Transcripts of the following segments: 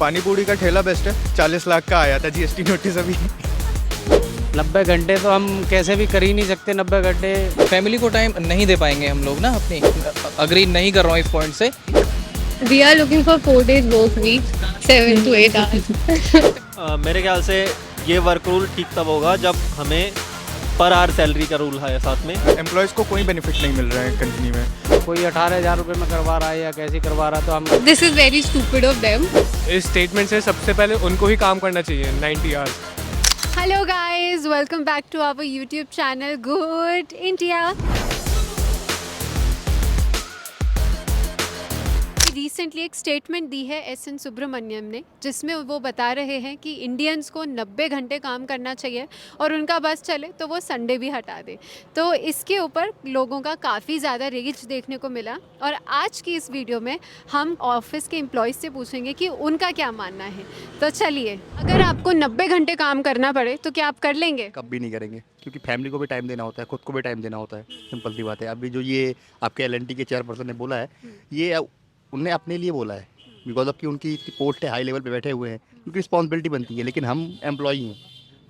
पानी पूरी का ठेला बेस्ट है। 40 लाख का आया था जीएसटी नोटिस अभी। 90 घंटे तो हम कैसे भी कर ही नहीं सकते। 90 घंटे फैमिली को टाइम नहीं दे पाएंगे हम लोग ना अपनी। अग्री नहीं कर रहा हूँ इस पॉइंट से। We are looking for 4 days work week, 7 to 8 hours. मेरे ख्याल से ये वर्क रूल ठीक तब होगा जब हमें पर आवर सैलरी का रूल है साथ में। एम्प्लॉयज़ को कोई बेनिफिट नहीं मिल रहा है कंपनी में। कोई 18,000 रुपये में करवा रहा है या कैसे करवा रहा है, तो हम This is very stupid of them. इस स्टेटमेंट से सबसे पहले उनको ही काम करना चाहिए 90 hours. Hello guys, welcome back to our YouTube channel Good India. Recently एक स्टेटमेंट दी है एस.एन. सुब्रमण्यम ने, जिसमें वो बता रहे हैं कि इंडियंस को 90 घंटे काम करना चाहिए और उनका बस चले तो वो संडे भी हटा दे। तो इसके ऊपर लोगों का काफ़ी ज़्यादा रेज देखने को मिला और आज की इस वीडियो में हम ऑफिस के एम्प्लॉयज़ से पूछेंगे कि उनका क्या मानना है। तो चलिए, अगर आपको 90 घंटे काम करना पड़े तो क्या आप कर लेंगे? कभी नहीं करेंगे, क्योंकि फैमिली को भी टाइम देना होता है, खुद को भी टाइम देना होता है। सिंपल सी बात है। अभी जो ये आपके एल.एन.टी के चेयरपर्सन ने बोला है, ये उनने अपने लिए बोला है, बिकॉज ऑफ कि उनकी पोस्ट है, हाई लेवल पे बैठे हुए हैं, उनकी रिस्पॉन्सिबिलिटी बनती है। लेकिन हम एम्प्लॉई हैं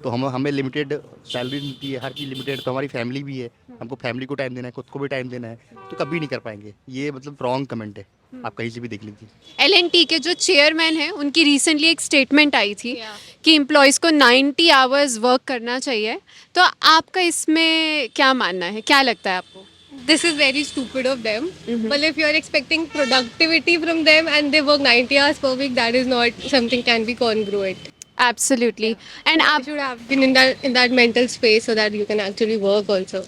तो हमें लिमिटेड सैलरी मिलती है, हर चीज़ लिमिटेड। तो हमारी फैमिली भी है, हमको फैमिली को टाइम देना है, खुद को भी टाइम देना है, तो कभी नहीं कर पाएंगे। ये मतलब रॉन्ग कमेंट है, आप कहीं से भी देख लीजिए। एल.एन.टी के जो चेयरमैन हैं, उनकी रिसेंटली एक स्टेटमेंट आई थी कि एम्प्लॉयज़ को 90 आवर्स वर्क करना चाहिए। तो आपका इसमें क्या मानना है, क्या लगता है आपको? This is very stupid of them. But if you are expecting productivity from them and they work 90 hours per week, that is not something can be congruent. Absolutely. And You should have been in that mental space so that you can actually work also.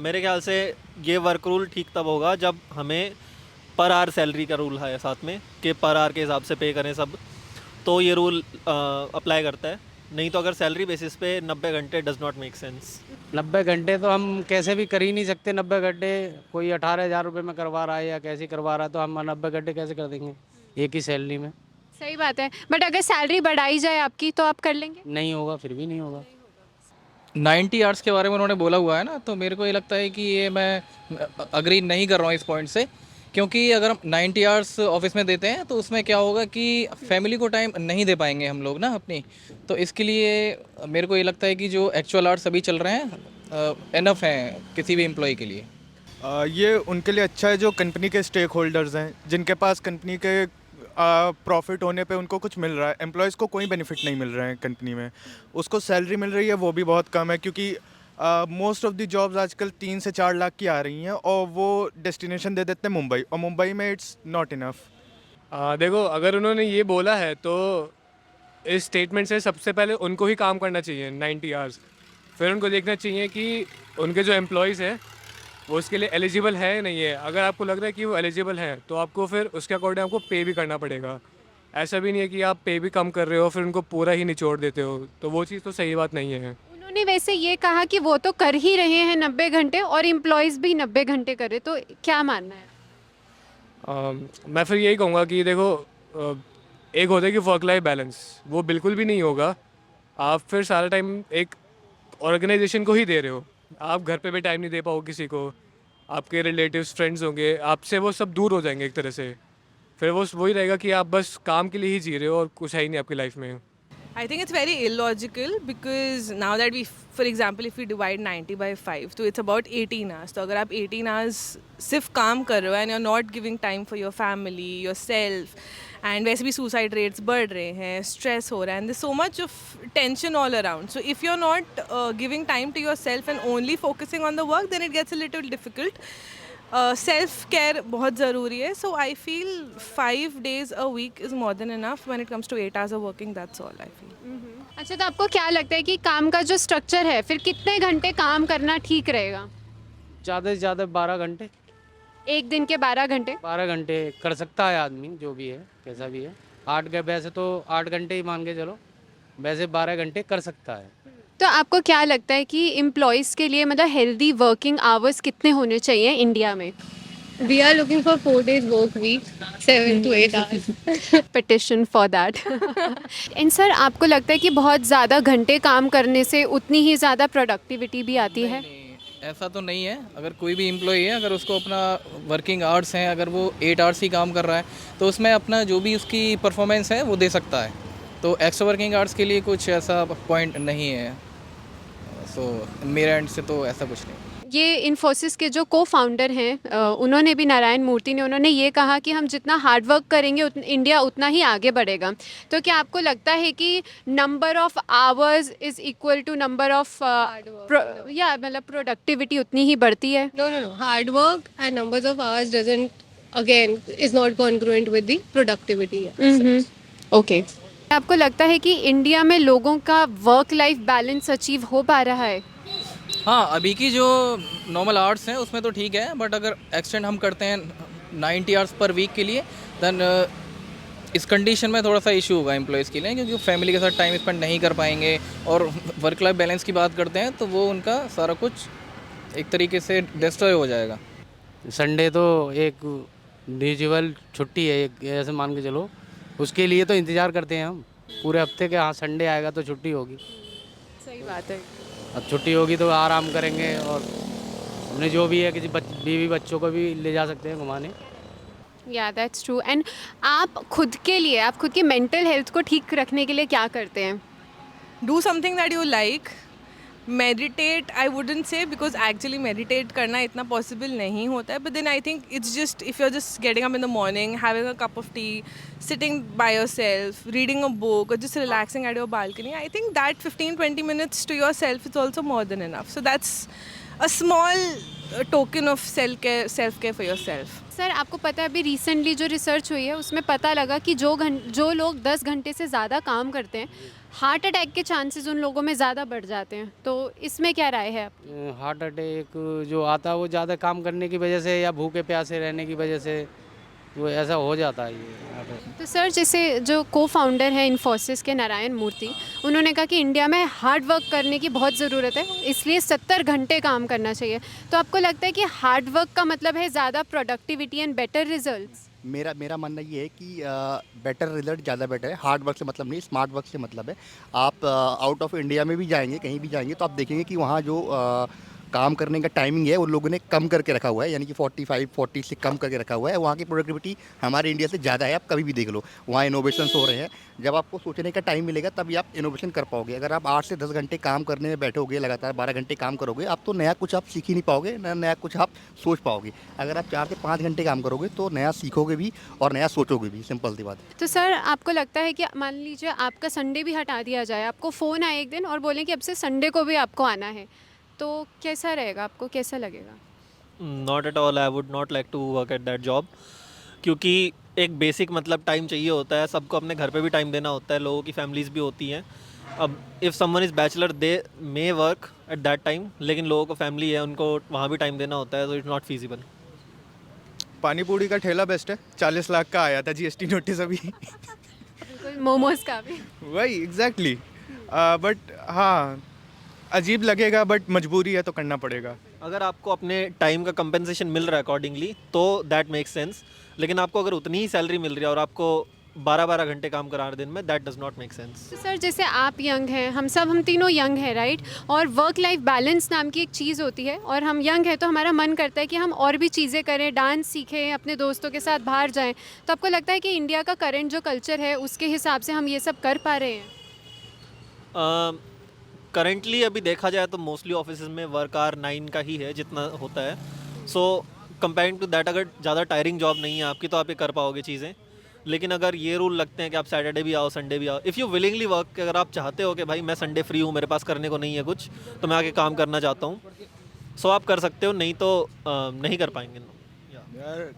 मेरे ख्याल से ये work rule ठीक तब होगा जब हमें per hour salary का रूल है साथ में, कि पर आवर के हिसाब से पे करें सब, तो ये रूल अप्लाई करता है। नहीं तो अगर सैलरी बेसिस पे 90 घंटे डज नॉट मेक सेंस। 90 घंटे तो हम कैसे भी कर ही नहीं सकते। 90 घंटे कोई 18,000 रुपये में करवा रहा है या कैसे करवा रहा है, तो हम 90 घंटे कैसे कर देंगे एक ही सैलरी में? सही बात है, बट अगर सैलरी बढ़ाई जाए आपकी तो आप कर लेंगे? नहीं होगा, फिर भी नहीं होगा। 90 आवर्स के बारे में उन्होंने बोला हुआ है ना, तो मेरे को ये लगता है कि ये मैं अग्री नहीं कर रहा हूँ इस पॉइंट से। क्योंकि अगर हम 90 आवर्स ऑफिस में देते हैं तो उसमें क्या होगा कि फैमिली को टाइम नहीं दे पाएंगे हम लोग ना अपनी। तो इसके लिए मेरे को ये लगता है कि जो एक्चुअल आवर्स अभी चल रहे हैं एनफ हैं किसी भी एम्प्लॉय के लिए। ये उनके लिए अच्छा है जो कंपनी के स्टेक होल्डर्स हैं, जिनके पास कंपनी के प्रॉफिट होने पे उनको कुछ मिल रहा है। एम्प्लॉयज़ को कोई बेनिफिट नहीं मिल रहा है कंपनी में, उसको सैलरी मिल रही है वो भी बहुत कम है, क्योंकि मोस्ट ऑफ द जॉब्स आजकल 3 से 4 लाख की आ रही हैं और वो डेस्टिनेशन दे देते हैं मुंबई, और मुंबई में इट्स नॉट इनफ। देखो, अगर उन्होंने ये बोला है तो इस स्टेटमेंट से सबसे पहले उनको ही काम करना चाहिए 90 आवर्स। फिर उनको देखना चाहिए कि उनके जो एम्प्लॉयज़ हैं वो उसके लिए एलिजिबल है या नहीं है। अगर आपको लग रहा है कि वो एलिजिबल है तो आपको फिर उसके अकॉर्डिंग आपको पे भी करना पड़ेगा। ऐसा भी नहीं है कि आप पे भी कम कर रहे हो फिर उनको पूरा ही निचोड़ देते हो, तो वो चीज़ तो सही बात नहीं है। उन्होंने वैसे ये कहा कि वो तो कर ही रहे हैं 90 घंटे और एम्प्लॉयज़ भी 90 घंटे करे, तो क्या मानना है? मैं फिर यही कहूँगा कि देखो, एक होता है कि वर्क लाइफ बैलेंस, वो बिल्कुल भी नहीं होगा। आप फिर सारा टाइम एक ऑर्गेनाइजेशन को ही दे रहे हो, आप घर पे भी टाइम नहीं दे पाओगे किसी को, आपके रिलेटिव्स फ्रेंड्स होंगे, आपसे वो सब दूर हो जाएंगे एक तरह से। फिर वो वही रहेगा कि आप बस काम के लिए ही जी रहे हो और कुछ है ही नहीं आपकी लाइफ में। I think it's very illogical because now that we, for example, if we divide 90 by 5, so it's about 18 hours. तो अगर आप 18 hours सिर्फ काम कर रहे हो and you're not giving time for your family, yourself, and वैसे भी suicide rates बढ़ रहे हैं, stress हो रहा है, and there's so much of tension all around. So if you're not giving time to yourself and only focusing on the work, then it gets a little difficult. Self care बहुत ज़रूरी है। सो I feel 5 days a week is more than enough when it comes to 8 hours of working. That's all I feel. अच्छा, तो आपको क्या लगता है कि काम का जो स्ट्रक्चर है, फिर कितने घंटे काम करना ठीक रहेगा? ज़्यादा से ज़्यादा 12 घंटे। एक दिन के 12 घंटे? 12 घंटे कर सकता है आदमी, जो भी है कैसा भी है। 8 के वैसे तो 8 घंटे ही मान के चलो, वैसे 12 घंटे कर सकता है। तो आपको क्या लगता है कि एम्प्लॉयज़ के लिए मतलब हेल्दी वर्किंग आवर्स कितने होने चाहिए इंडिया में? We are looking for 4 days work week, 7 to 8 hours. Petition for that. And sir, आपको लगता है कि बहुत ज़्यादा घंटे काम करने से उतनी ही ज़्यादा प्रोडक्टिविटी भी आती है? ऐसा तो नहीं है। अगर कोई भी एम्प्लॉई है, अगर उसको अपना वर्किंग आवर्स हैं, अगर वो 8 आवर्स ही काम कर रहा है तो उसमें अपना जो भी उसकी परफॉर्मेंस है वो दे सकता है। तो एक्स्ट्रा वर्किंग आवर्स के लिए कुछ ऐसा पॉइंट नहीं है। सो मेरे एंड से तो ऐसा कुछ नहीं। ये इन्फोसिस के जो को फाउंडर हैं उन्होंने भी, नारायण मूर्ति ने, उन्होंने ये कहा कि हम जितना हार्ड वर्क करेंगे इंडिया उतना ही आगे बढ़ेगा। तो क्या आपको लगता है कि number of hours is equal to number of या मतलब प्रोडक्टिविटी उतनी ही बढ़ती है? No. Hard work and numbers of hours doesn't, again, is not congruent with the productivity. Okay. आपको लगता है कि इंडिया में लोगों का वर्क लाइफ बैलेंस अचीव हो पा रहा है? हाँ, अभी की जो नॉर्मल आवर्स हैं उसमें तो ठीक है, बट अगर एक्सटेंड हम करते हैं 90 आवर्स पर वीक के लिए, देन इस कंडीशन में थोड़ा सा इशू होगा एम्प्लॉयज़ के लिए, क्योंकि फैमिली के साथ टाइम स्पेंड नहीं कर पाएंगे। और वर्क लाइफ बैलेंस की बात करते हैं तो वो उनका सारा कुछ एक तरीके से डिस्ट्रॉय हो जाएगा। संडे तो एक इंडिविजुअल छुट्टी है, एक ऐसे मान के चलो, उसके लिए तो इंतज़ार करते हैं हम पूरे हफ्ते के। हाँ, संडे आएगा तो छुट्टी होगी। सही बात है। अब छुट्टी होगी तो आराम करेंगे, और हमने जो भी है किसी बीवी बच्चों को भी ले जा सकते हैं घुमाने। या दैट्स ट्रू। एंड आप खुद के लिए, आप खुद की मेंटल हेल्थ को ठीक रखने के लिए क्या करते हैं? Do something that you like. Meditate, I wouldn't say, because actually meditate करना इतना possible नहीं होता है. But then I think it's just, if you're just getting up in the morning, having a cup of tea, sitting by yourself, reading a book, or just relaxing at your balcony, I think that 15-20 minutes to yourself is also more than enough. So that's a small token of self-care for yourself. Sir, आपको पता है अभी recently जो research हुई है उसमें पता लगा कि जो लोग 10 घंटे से ज़्यादा काम करते हैं, हार्ट अटैक के चांसेस उन लोगों में ज़्यादा बढ़ जाते हैं। तो इसमें क्या राय है आप? हार्ट अटैक जो आता है वो ज़्यादा काम करने की वजह से या भूखे प्यासे रहने की वजह से वो ऐसा हो जाता है ये। तो सर, जैसे जो को फाउंडर है इन्फोसिस के, नारायण मूर्ति, उन्होंने कहा कि इंडिया में हार्ड वर्क करने की बहुत ज़रूरत है, इसलिए 70 घंटे काम करना चाहिए। तो आपको लगता है कि हार्ड वर्क का मतलब है ज़्यादा प्रोडक्टिविटी एंड बेटर रिजल्ट्स? मेरा मानना ये है कि बेटर रिजल्ट ज़्यादा बेटर है। हार्ड वर्क से मतलब नहीं, स्मार्ट वर्क से मतलब है। आप आउट ऑफ इंडिया में भी जाएंगे, कहीं भी जाएंगे, तो आप देखेंगे कि वहाँ जो काम करने का टाइमिंग है उन लोगों ने कम करके रखा हुआ है, यानी कि 45-40 से कम करके रखा हुआ है। वहाँ की प्रोडक्टिविटी हमारे इंडिया से ज़्यादा है। आप कभी भी देख लो, वहाँ इनोवेशंस हो रहे हैं। जब आपको सोचने का टाइम मिलेगा तभी आप इनोवेशन कर पाओगे। अगर आप 8 से 10 घंटे काम करने में बैठोगे, लगातार 12 घंटे काम करोगे, आप तो नया कुछ आप सीख ही नहीं पाओगे, नया कुछ आप सोच पाओगे। अगर आप 4 से 5 घंटे काम करोगे तो नया सीखोगे भी और नया सोचोगे भी। सिंपल सी बात है। तो सर, आपको लगता है कि मान लीजिए आपका संडे भी हटा दिया जाए, आपको फ़ोन आए एक दिन और बोलें कि अब से संडे को भी आपको आना है, तो कैसा रहेगा? आपको कैसा लगेगा? Not at all, I would not like to work at that job, क्योंकि एक बेसिक मतलब टाइम चाहिए होता है। सबको अपने घर पे भी टाइम देना होता है, लोगों की फैमिलीज़ भी होती हैं। अब if someone is bachelor, they may work at that time, लेकिन लोगों को फैमिली है, उनको वहाँ भी टाइम देना होता है, तो इट्स नॉट फीजिबल। पानी पूड़ी का ठेला बेस्ट है। 40 लाख का आया था जीएसटी नोटिस अभी। बिल्कुल, मोमोज का भी। वही एग्जैक्टली। बट हाँ, अजीब लगेगा, बट मजबूरी है तो करना पड़ेगा। अगर आपको अपने टाइम का कंपनसेशन मिल रहा है अकॉर्डिंगली तो दैट मेक्स सेंस, लेकिन आपको अगर उतनी ही सैलरी मिल रही है और आपको 12-12 घंटे काम करा रहे दिन में, that does not make sense. तो सर, जैसे आप यंग हैं, हम तीनों यंग हैं, राइट? और वर्क लाइफ बैलेंस नाम की एक चीज़ होती है, और हम यंग हैं तो हमारा मन करता है कि हम और भी चीज़ें करें, डांस सीखें, अपने दोस्तों के साथ बाहर जाएं। तो आपको लगता है कि इंडिया का करंट जो कल्चर है उसके हिसाब से हम ये सब कर पा रहे हैं? करेंटली अभी देखा जाए तो मोस्टली ऑफिस में वर्क आवर 9 का ही है जितना होता है। सो कंपेयरिंग टू दैट, अगर ज़्यादा टायरिंग जॉब नहीं है आपकी तो आप ये कर पाओगे चीज़ें। लेकिन अगर ये रूल लगते हैं कि आप सैटरडे भी आओ, संडे भी आओ, इफ़ यू विलिंगली वर्क, अगर आप चाहते हो कि भाई मैं संडे फ्री हूँ, मेरे पास करने को नहीं है कुछ, तो मैं आके काम करना चाहता हूँ, सो आप कर सकते हो, नहीं तो नहीं कर पाएंगे। यार,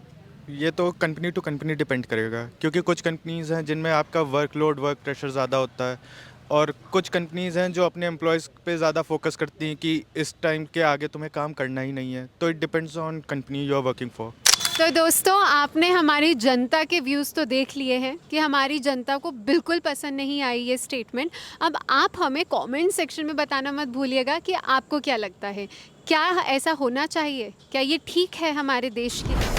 ये तो कंपनी टू कंपनी डिपेंड करेगा, क्योंकि कुछ कंपनीज़ हैं जिनमें आपका वर्क प्रेशर ज़्यादा होता है, और कुछ कंपनीज़ हैं जो अपने एम्प्लॉयज़ पे ज़्यादा फोकस करती हैं कि इस टाइम के आगे तुम्हें काम करना ही नहीं है। तो it depends on company you are working for. तो दोस्तों, आपने हमारी जनता के व्यूज़ तो देख लिए हैं कि हमारी जनता को बिल्कुल पसंद नहीं आई ये स्टेटमेंट। अब आप हमें कमेंट सेक्शन में बताना मत भूलिएगा कि आपको क्या लगता है, क्या ऐसा होना चाहिए, क्या ये ठीक है हमारे देश के लिए?